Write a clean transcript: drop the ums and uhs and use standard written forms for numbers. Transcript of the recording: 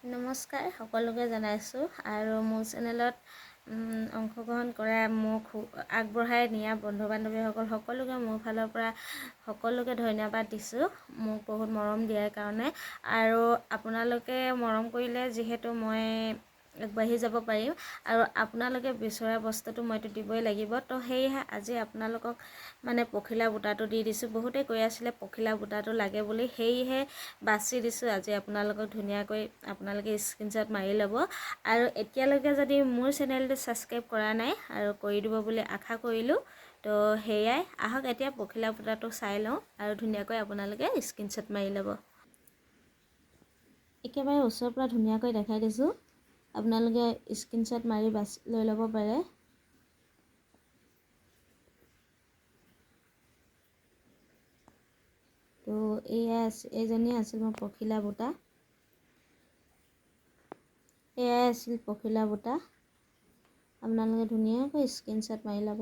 নমস্কাৰ সকলোকে জনাইছোঁ আৰু মোৰ চেনেলত অংশগ্ৰহণ কৰা মোক আগবঢ়াই নিয়া বন্ধু বান্ধৱীসকল সকলোকে মোৰ ফালৰ পৰা সকলোকে ধন্যবাদ দিছোঁ মোক বহুত মৰম দিয়াৰ কাৰণে। আৰু আপোনালোকে মৰম কৰিলে যিহেতু মই আগবাঢ়ি যাব পাৰিম আৰু আপোনালোকে বিচৰা বস্তুটো মইতো দিবই লাগিব। তো সেয়েহে আজি আপোনালোকক মানে পখিলা বুটাটো দি দিছোঁ। বহুতে কৈ আছিলে পখিলা বুটাটো লাগে বুলি, সেয়েহে বাছি দিছোঁ আজি আপোনালোকক ধুনীয়াকৈ। আপোনালোকে স্ক্ৰীনশ্বট মাৰি ল'ব আৰু এতিয়ালৈকে যদি মোৰ চেনেলটো ছাবস্ক্ৰাইব কৰা নাই আৰু কৰি দিব বুলি আশা কৰিলোঁ। তো সেয়াই, আহক এতিয়া পখিলা বুটাটো চাই লওঁ আৰু ধুনীয়াকৈ আপোনালোকে স্ক্ৰীনশ্বট মাৰি ল'ব। একেবাৰে ওচৰৰ পৰা ধুনীয়াকৈ দেখাই দিছোঁ, আপোনালোকে স্ক্ৰীনশ্বট মাৰি বাছি লৈ ল'ব পাৰে। তো এইজনী আছিল মোৰ পখিলা বুটা। এয়াই আছিল পখিলা বুটা। আপোনালোকে ধুনীয়াকৈ স্ক্ৰীনশ্বট মাৰি ল'ব।